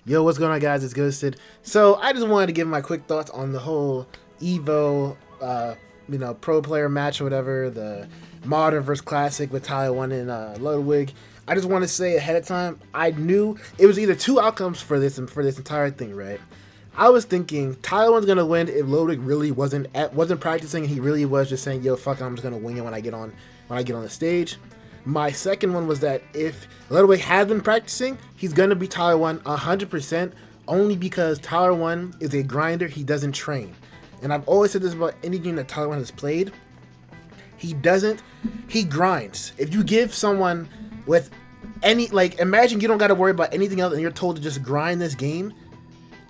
Yo, what's going on, guys? It's Ghosted. So I just wanted to give my quick thoughts on the whole Evo, pro player match or whatever, the modern versus classic with Tyler1 and Ludwig. I just want to say ahead of time, I knew it was either two outcomes for this entire thing, right? I was thinking Tyler1's gonna win if Ludwig really wasn't practicing and he really was just saying, "Yo, fuck, I'm just gonna wing it when I get on the stage." My second one was that if Ludwig has been practicing, he's gonna be Tyler1 100%, only because Tyler1 is a grinder. He doesn't train, and I've always said this about any game that Tyler1 has played. He doesn't. He grinds. If you give someone with imagine you don't got to worry about anything else, and you're told to just grind this game.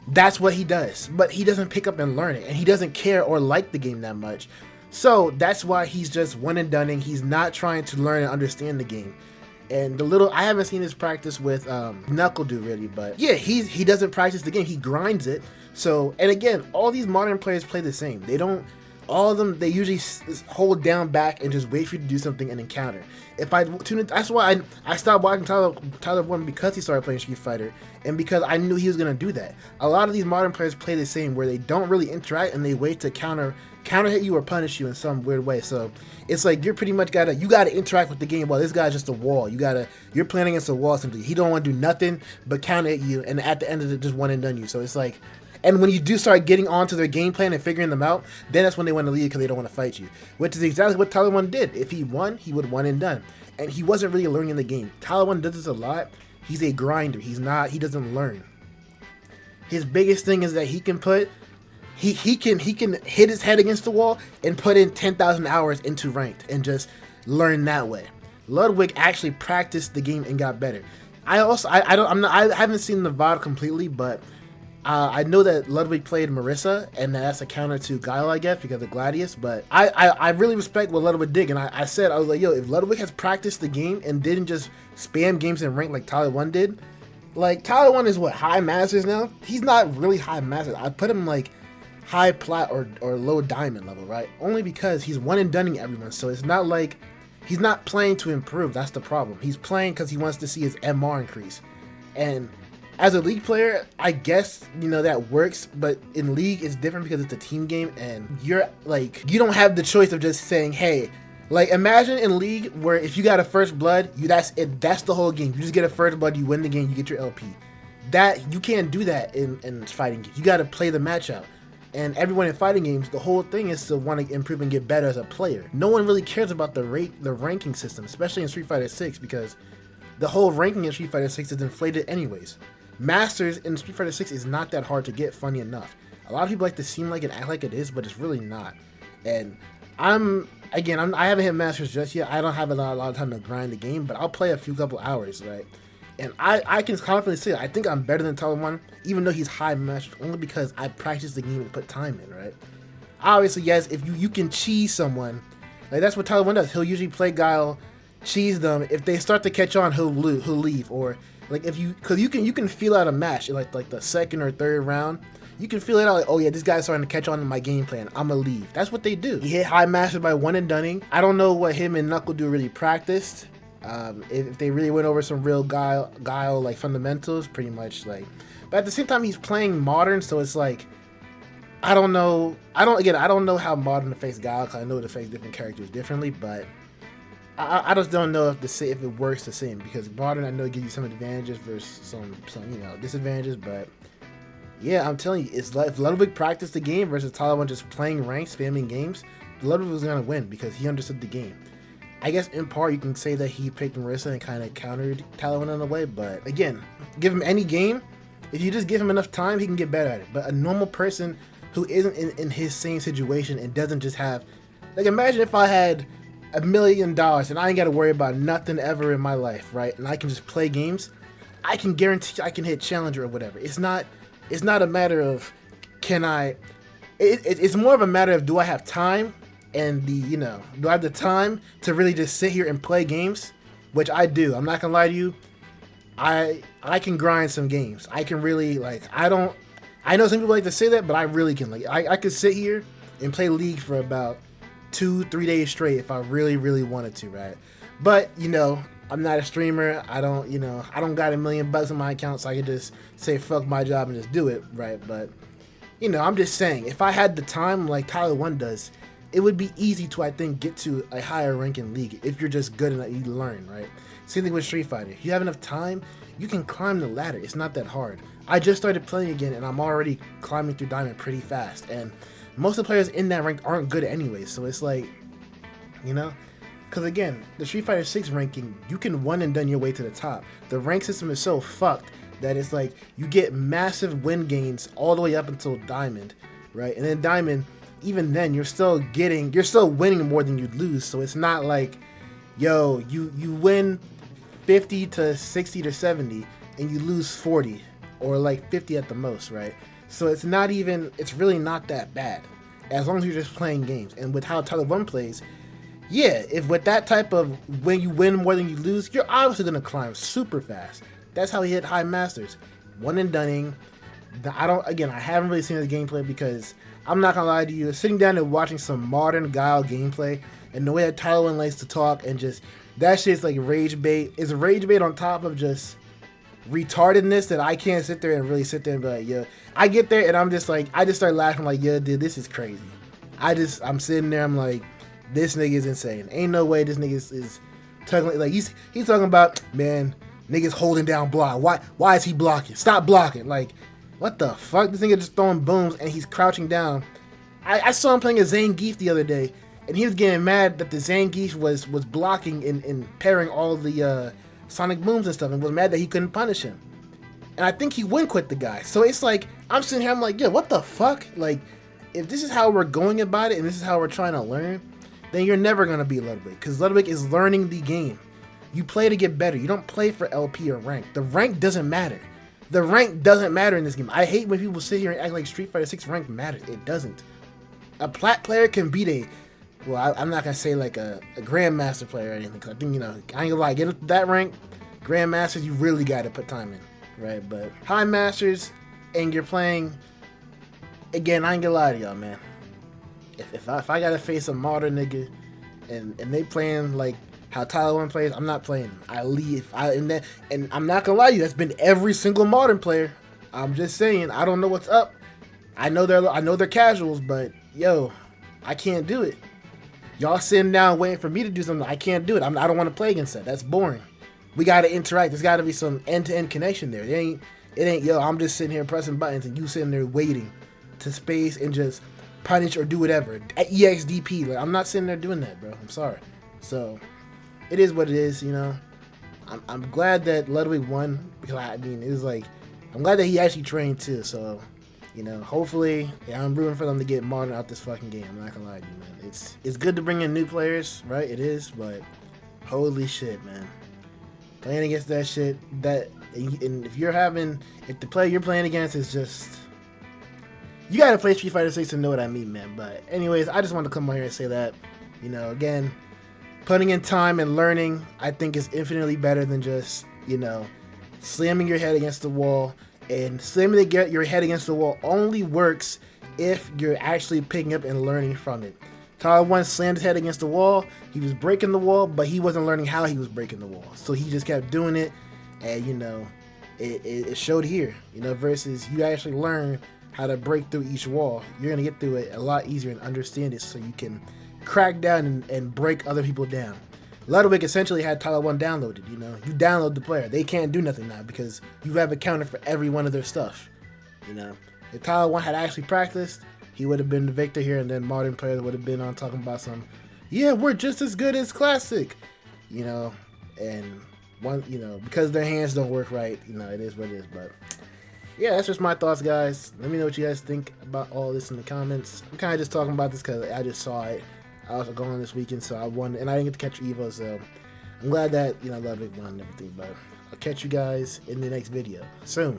That's what he does, but he doesn't pick up and learn it, and he doesn't care or like the game that much. So that's why he's just one and doneing. He's not trying to learn and understand the game. And I haven't seen his practice with Knuckle do really, but yeah, he doesn't practice the game. He grinds it. So, and again, all these modern players play the same. They don't. All of them, they usually hold down back and just wait for you to do something and encounter. If I tune in, that's why I stopped watching Tyler1 because he started playing Street Fighter, and because I knew he was gonna do that. A lot of these modern players play the same, where they don't really interact and they wait to counter hit you or punish you in some weird way. So it's like you're pretty much gotta interact with the game. Well, this guy's just a wall. You're playing against a wall simply. He don't want to do nothing but counter hit you, and at the end of it, just one and done you. So it's like. And when you do start getting onto their game plan and figuring them out, then that's when they want to leave because they don't want to fight you. Which is exactly what Tyler1 did. If he won, he would one and done. And he wasn't really learning the game. Tyler1 does this a lot. He's a grinder. He doesn't learn. His biggest thing is that he can hit his head against the wall and put in 10,000 hours into ranked and just learn that way. Ludwig actually practiced the game and got better. I haven't seen the VOD completely, but I know that Ludwig played Marissa, and that's a counter to Guile, I guess, because of Gladius. But I really respect what Ludwig did, and I was like, yo, if Ludwig has practiced the game and didn't just spam games in rank like Tyler1 did, like Tyler1 is what, high masters now? He's not really high masters. I put him like high plat or low diamond level, right? Only because he's one and doneing everyone, so it's not like he's not playing to improve. That's the problem. He's playing because he wants to see his MR increase, and as a League player, I guess, that works, but in League, it's different because it's a team game, and you don't have the choice of just saying, hey, like, imagine in League where if you got a first blood, that's it. That's the whole game. You just get a first blood, you win the game, you get your LP. You can't do that in fighting games. You got to play the match out. And everyone in fighting games, the whole thing is to want to improve and get better as a player. No one really cares about the ranking system, especially in Street Fighter 6, because the whole ranking in Street Fighter 6 is inflated anyways. Masters in Street Fighter 6 is not that hard to get, funny enough. A lot of people like to seem like and act like it is, but it's really not. And I haven't hit Masters just yet. I don't have a lot of time to grind the game, but I'll play a couple hours, right? And I can confidently say I think I'm better than Tyler1, even though he's high Masters, only because I practiced the game and put time in, right? Obviously, yes, if you can cheese someone, like that's what Tyler1 does. He'll usually play Guile, cheese them. If they start to catch on, he'll leave, or like because you can feel out a match in like the second or third round. You can feel it out like, oh yeah, this guy's starting to catch on to my game plan. I'ma leave. That's what they do. He hit high masters by one and doneing. I don't know what him and Knuckle do really practiced. If they really went over some real guile like fundamentals, pretty much like. But at the same time, he's playing modern, so it's like I don't know. I don't know how modern to face Guile, because I know to face different characters differently, but I just don't know if it works the same, because modern I know gives you some advantages versus some disadvantages, but yeah, I'm telling you, it's like if Ludwig practiced the game versus Tyler1 just playing ranked, spamming games, Ludwig was gonna win because he understood the game. I guess in part you can say that he picked Marissa and kind of countered Tyler1 in a way, but again, give him any game, if you just give him enough time, he can get better at it. But a normal person who isn't in his same situation and doesn't just have, like, imagine if I had $1 million and I ain't got to worry about nothing ever in my life, right? And I can just play games. I can guarantee I can hit Challenger or whatever. It's not a matter of it's more of a matter of do I have time and do I have the time to really just sit here and play games, which I do. I'm not gonna lie to you. I can grind some games. I can really I know some people like to say that, but I really can. I could sit here and play League for about 2-3 days straight if I really wanted to, right? But I'm not a streamer. I don't, I don't got $1 million in my account, so I can just say fuck my job and just do it, right? But, I'm just saying, if I had the time like Tyler1 does, it would be easy to, I think, get to a higher ranking league if you're just good enough, you learn, right? Same thing with Street Fighter. If you have enough time, you can climb the ladder. It's not that hard. I just started playing again, and I'm already climbing through Diamond pretty fast, and most of the players in that rank aren't good anyways, so it's like, because again, the Street Fighter 6 ranking, you can one and done your way to the top. The rank system is so fucked that it's like you get massive win gains all the way up until Diamond, right? And then Diamond, even then, you're still winning more than you lose. So it's not like, yo, you win 50 to 60 to 70 and you lose 40 or like 50 at the most, right? So it's really not that bad as long as you're just playing games. And with how Tyler1 plays, yeah, if with that type of when you win more than you lose, you're obviously gonna climb super fast. That's how he hit high masters, one and dunning. I haven't really seen his gameplay because I'm not gonna lie to you, sitting down and watching some modern Guile gameplay and the way that Tyler1 likes to talk and just that shit's like rage bait. It's rage bait on top of just retardedness that I can't sit there and really sit there and be like, yo. I get there and I'm just like, I just start laughing like, yo, dude, this is crazy. I'm sitting there, I'm like, this nigga is insane. Ain't no way this nigga is talking like he's talking about, man, niggas holding down block. Why is he blocking? Stop blocking. Like, what the fuck? This nigga just throwing booms and he's crouching down. I saw him playing a Zangief the other day, and he was getting mad that the Zangief was blocking and parrying all the sonic booms and stuff, and was mad that he couldn't punish him. And I think he win quit the guy. So it's like, I'm sitting here, I'm like, yo, what the fuck? Like, if this is how we're going about it and this is how we're trying to learn, then you're never going to be Ludwig. Because Ludwig is learning the game. You play to get better. You don't play for LP or rank. The rank doesn't matter. The rank doesn't matter in this game. I hate when people sit here and act like Street Fighter 6 rank matters. It doesn't. A plat player can beat I'm not going to say like a Grandmaster player or anything. Because I think, I ain't going to lie, get that rank, Grandmasters, you really got to put time in. Right, but High Masters, and you're playing, again, I ain't gonna lie to y'all, man. If I gotta face a modern nigga, and they playing like how Tyler1 plays, I'm not playing him. I leave. And I'm not gonna lie to you, that's been every single modern player. I'm just saying, I don't know what's up. I know they're casuals, but yo, I can't do it. Y'all sitting down waiting for me to do something. I can't do it. I don't want to play against that. That's boring. We gotta interact. There's gotta be some end-to-end connection there. It ain't yo, I'm just sitting here pressing buttons and you sitting there waiting to space and just punish or do whatever. At EXDP, like, I'm not sitting there doing that, bro. I'm sorry. So it is what it is, I'm glad that Ludwig won, because it was like, I'm glad that he actually trained too. So, hopefully, I'm rooting for them to get modern out this fucking game. I'm not gonna lie to you, man. It's good to bring in new players, right? It is, but holy shit, man. Playing against that shit, and if the player you're playing against is just, you gotta play Street Fighter 6 to know what I mean, man. But anyways, I just want to come on here and say that, again, putting in time and learning, I think is infinitely better than just, slamming your head against the wall. And slamming your head against the wall only works if you're actually picking up and learning from it. Tyler1 slammed his head against the wall. He was breaking the wall, but he wasn't learning how he was breaking the wall. So he just kept doing it, and it showed here. Versus you actually learn how to break through each wall. You're gonna get through it a lot easier and understand it, so you can crack down and break other people down. Ludwig essentially had Tyler1 downloaded. You download the player. They can't do nothing now because you have accounted for every one of their stuff. If Tyler1 had actually practiced, he would have been the victor here, and then modern players would have been on talking about we're just as good as classic, and because their hands don't work right, it is what it is. But yeah, that's just my thoughts, guys. Let me know what you guys think about all this in the comments. I'm kind of just talking about this because I just saw it. I was going to this weekend, so I won, and I didn't get to catch Evo, so I'm glad that Ludwig won and everything. But I'll catch you guys in the next video soon.